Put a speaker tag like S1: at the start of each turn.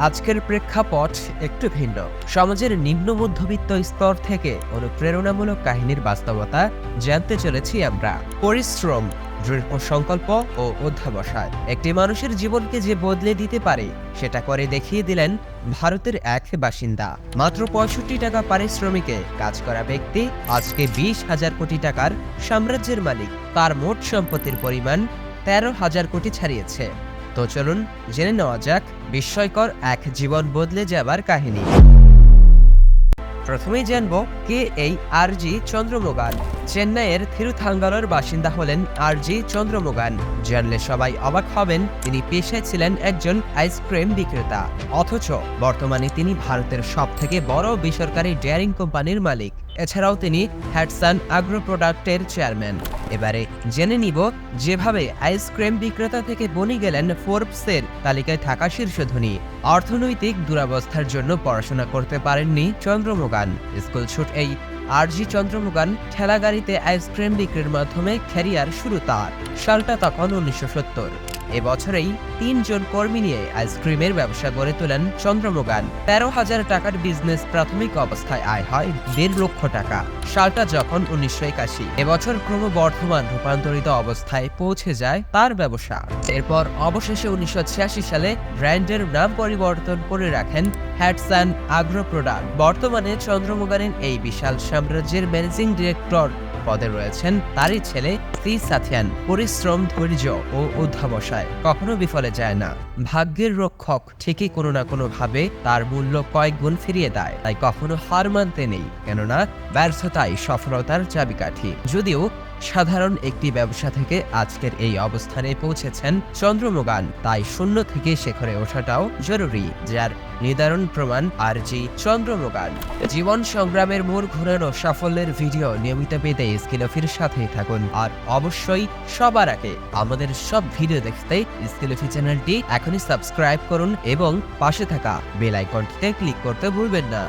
S1: আজকের প্রেক্ষাপট একটু ভিন্ন। সমাজের নিম্ন মধ্যবিত্ত স্তর থেকে অনুপ্রেরণামূলক কাহিনীর বাস্তবতা জানতে চলেছি আমরা। পরিশ্রম, দৃঢ় সংকল্প ও অধ্যবসায় একটি মানুষের জীবনকে যে বদলে দিতে পারে সেটা করে দেখিয়ে দিলেন ভারতের এক বাসিন্দা। মাত্র ৬৫ টাকা পারিশ্রমিকে কাজ করা ব্যক্তি আজকে ২০,০০০ কোটি টাকার সাম্রাজ্যের মালিক। তার মোট সম্পত্তির পরিমাণ ১৩,০০০ কোটি ছাড়িয়েছে। তো চলুন জেনে নেওয়া যাক বিস্ময়কর এক জীবন বদলে যাবার কাহিনী। প্রথমেই জানব কে এই আর.জি. চন্দ্রমোগান। চেন্নাইয়ের থিরুথাঙ্গালোর বাসিন্দা হলেন আর.জি. চন্দ্রমোগান। জানলে সবাই অবাক হবেন, তিনি পেশায় ছিলেন একজন আইসক্রিম বিক্রেতা, অথচ বর্তমানে তিনি ভারতের সবথেকে বড় বেসরকারি ডেয়ারিং কোম্পানির মালিক। এছাড়াও তিনি হ্যাটসান অ্যাগ্রো প্রোডাক্টের চেয়ারম্যান। এবারে জেনে নিব যেভাবে আইসক্রিম বিক্রেতা থেকে বনে গেলেন ফোর্বসের তালিকায় থাকা শীর্ষ ধনী। অর্থনৈতিক দুরবস্থার জন্য পড়াশোনা করতে পারেননি চন্দ্রমোগান। স্কুল ছুট এই আর.জি. চন্দ্রমোগান ঠেলাগাড়িতে আইসক্রিম বিক্রির মাধ্যমে ক্যারিয়ার শুরু তার। সালটা তখন ১৯৭০। এবছরেই ৩ জন কর্মী নিয়ে আইসক্রিমের ব্যবসা গড়ে তোলেন চন্দ্রমোগান। ১৩,০০০ টাকার বিজনেস প্রাথমিক অবস্থায় আয় হয় ১.৫ লক্ষ টাকা। সালটা যখন ১৯৮১। এবছর ক্রমবর্ধমান রূপান্তরিত অবস্থায় পৌঁছে যায় তার ব্যবসা। এরপর অবশেষে ১৯৮৬ সালে ব্র্যান্ডের নাম পরিবর্তন করে রাখেন হ্যাটসান অ্যাগ্রো প্রোডাক্ট। বর্তমানে চন্দ্রমোগানের এই বিশাল সাম্রাজ্যের ম্যানেজিং ডিরেক্টর পদে রয়েছেন তারই ছেলে শ্রী সাথিয়ান। পরিশ্রম, ধৈর্য ও অধ্যবসায় কখনো বিফলে যায় না। ভাগ্যের রক্ষক ঠিকই কোনো না কোনো ভাবে তার মূল্য কয়েক গুণ ফিরিয়ে দেয়। তাই কখনো হার মানতে নেই, কেননা ব্যর্থতাই সফলতার চাবিকাঠি। যদিও সাধারণ একটি ব্যবসা থেকে আজকের এই অবস্থানে পৌঁছেছেন চন্দ্রমোগান, তাই শূন্য থেকে শেখরে ওঠাটাও জরুরি, যার নিদারুণ প্রমাণ আর.জি. চন্দ্রমোগান। জীবন সংগ্রামের মোড় ঘোরানো সাফল্যের ভিডিও নিয়মিত পেতে স্কিলফির সাথেই থাকুন। আর অবশ্যই সবার আগে আমাদের সব ভিডিও দেখতে স্কিলফি চ্যানেলটি এখনই সাবস্ক্রাইব করুন এবং পাশে থাকা বেল আইকনটিতে ক্লিক করতে ভুলবেন না।